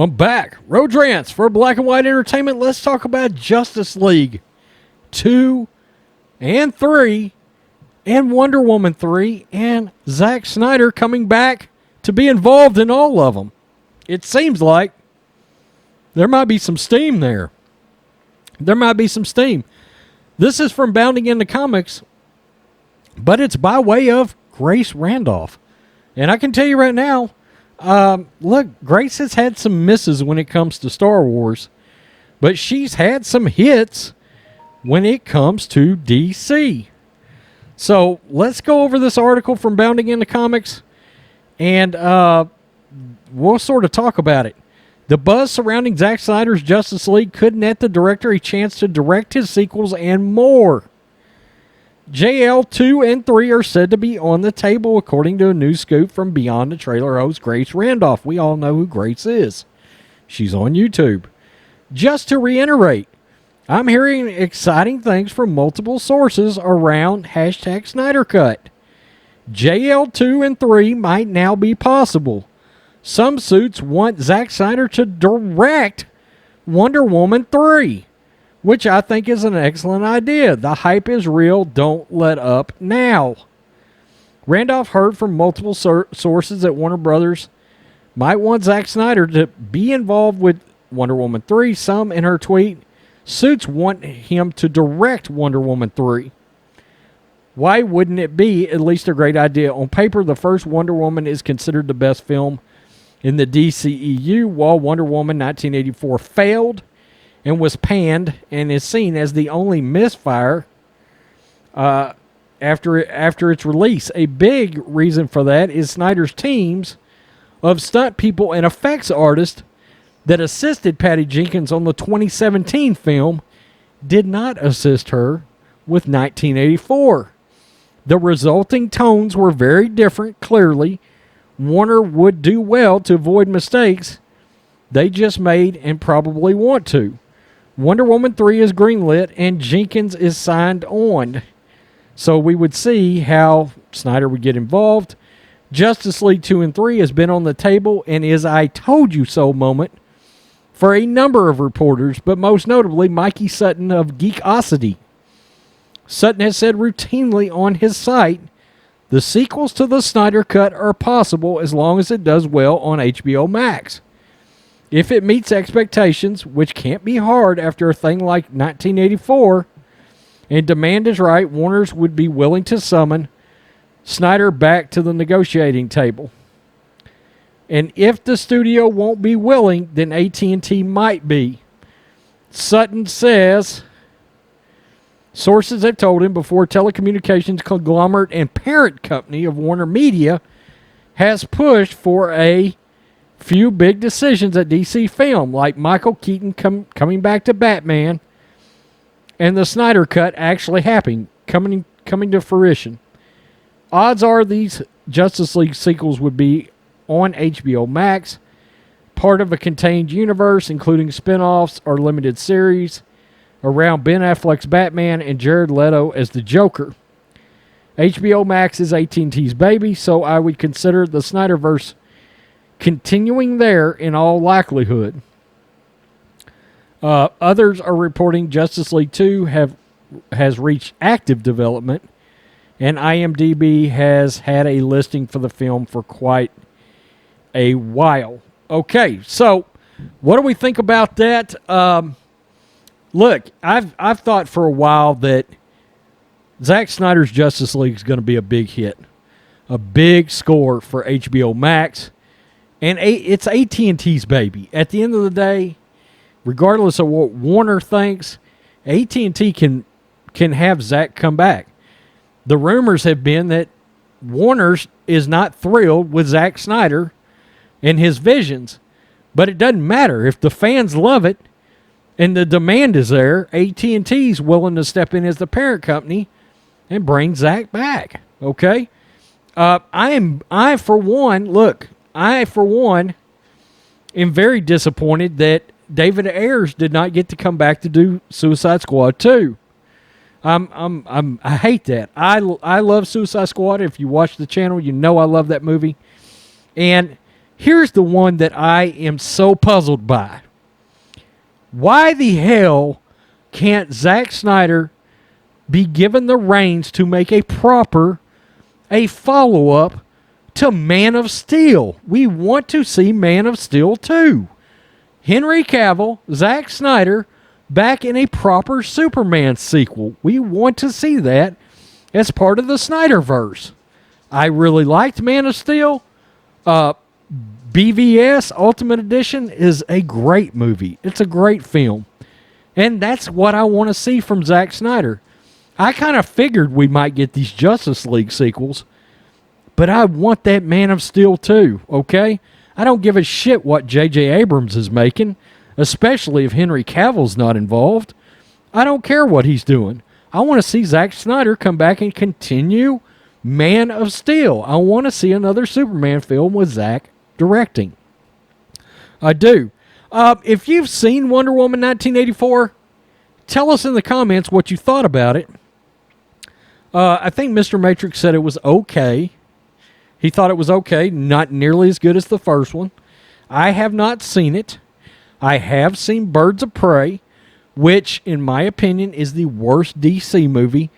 I'm back. Rhodes Rants for Black and White Entertainment. Let's talk about Justice League 2 and 3 and Wonder Woman 3 and Zack Snyder coming back to be involved in all of them. It seems like there might be some steam there. This is from Bounding Into Comics, but it's by way of Grace Randolph. And I can tell you right now, look, Grace has had some misses when it comes to Star Wars, but she's had some hits when it comes to DC. So let's go over this article from Bounding Into Comics, and we'll sort of talk about it. The buzz surrounding Zack Snyder's Justice League could net the director a chance to direct his sequels and more. JL 2 and 3 are said to be on the table, according to a new scoop from Beyond the Trailer host Grace Randolph. We all know who Grace is. She's on YouTube. Just to reiterate, I'm hearing exciting things from multiple sources around hashtag Snyder Cut. JL 2 and 3 might now be possible. Some suits want Zack Snyder to direct Wonder Woman 3, which I think is an excellent idea. The hype is real. Don't let up now. Randolph heard from multiple sources that Warner Brothers might want Zack Snyder to be involved with Wonder Woman 3. Some in her tweet, suits want him to direct Wonder Woman 3. Why wouldn't it be at least a great idea? On paper, the first Wonder Woman is considered the best film in the DCEU, while Wonder Woman 1984 failed and was panned and is seen as the only misfire after its release. A big reason for that is Snyder's teams of stunt people and effects artists that assisted Patty Jenkins on the 2017 film did not assist her with 1984. The resulting tones were very different, clearly. Warner would do well to avoid mistakes they just made and probably want to. Wonder Woman 3 is greenlit and Jenkins is signed on. So we would see how Snyder would get involved. Justice League 2 and 3 has been on the table and is I told you so moment for a number of reporters, but most notably Mikey Sutton of Geekosity. Sutton has said routinely on his site, the sequels to the Snyder Cut are possible as long as it does well on HBO Max. If it meets expectations, which can't be hard after a thing like 1984, and demand is right, Warner's would be willing to summon Snyder back to the negotiating table. And if the studio won't be willing, then AT&T might be. Sutton says sources have told him before telecommunications conglomerate and parent company of Warner Media has pushed for a few big decisions at DC Film, like Michael Keaton coming back to Batman and the Snyder Cut actually happening, coming to fruition. Odds are these Justice League sequels would be on HBO Max, part of a contained universe, including spin-offs or limited series around Ben Affleck's Batman and Jared Leto as the Joker. HBO Max is AT&T's baby, so I would consider the Snyderverse continuing there in all likelihood. Others are reporting Justice League 2 has reached active development, and IMDb has had a listing for the film for quite a while. Okay, so what do we think about that? Look, I've thought for a while that Zack Snyder's Justice League is going to be a big hit, a big score for HBO Max, and it's AT&T's baby. At the end of the day, regardless of what Warner thinks, AT&T can have Zack come back. The rumors have been that Warner is not thrilled with Zack Snyder and his visions, but it doesn't matter. If the fans love it and the demand is there, AT&T's willing to step in as the parent company and bring Zack back. Okay? I for one am very disappointed that David Ayers did not get to come back to do Suicide Squad 2. I hate that. I love Suicide Squad. If you watch the channel, you know I love that movie. And Here's the one that I am so puzzled by. Why the hell can't Zack Snyder be given the reins to make a follow-up to Man of Steel? We want to see Man of Steel 2. Henry Cavill, Zack Snyder, back in a proper Superman sequel. We want to see that as part of the Snyderverse. I really liked Man of Steel. BVS Ultimate Edition is a great movie. It's a great film. And that's what I want to see from Zack Snyder. I kind of figured we might get these Justice League sequels, but I want that Man of Steel too, okay? I don't give a shit what J.J. Abrams is making, especially if Henry Cavill's not involved. I don't care what he's doing. I want to see Zack Snyder come back and continue Man of Steel. I want to see another Superman film with Zack directing. I do. If you've seen Wonder Woman 1984, tell us in the comments what you thought about it. I think Mr. Matrixx said it was okay. He thought it was okay, not nearly as good as the first one. I have not seen it. I have seen Birds of Prey, which, in my opinion, is the worst DC movie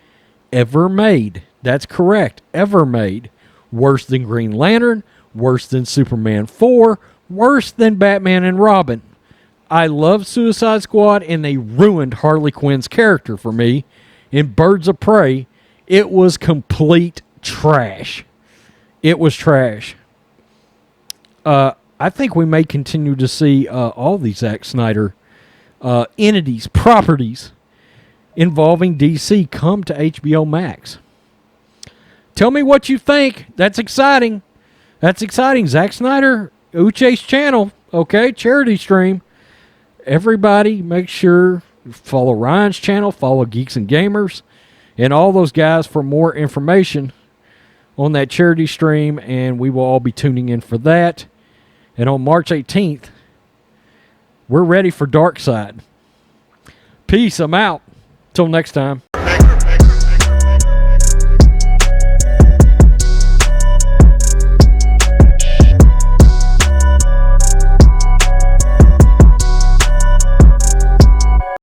ever made. That's correct, ever made. Worse than Green Lantern, worse than Superman 4, worse than Batman and Robin. I love Suicide Squad, and they ruined Harley Quinn's character for me. In Birds of Prey, it was complete trash. It was trash. I think we may continue to see all these Zack Snyder entities, properties involving DC come to HBO Max. Tell me what you think. That's exciting. That's exciting. Zack Snyder, Uche's channel, okay, charity stream. Everybody make sure follow Ryan's channel, follow Geeks and Gamers, and all those guys for more information on that charity stream, and we will all be tuning in for that. And on March 18th, we're ready for Dark Side. Peace. I'm out. Till next time.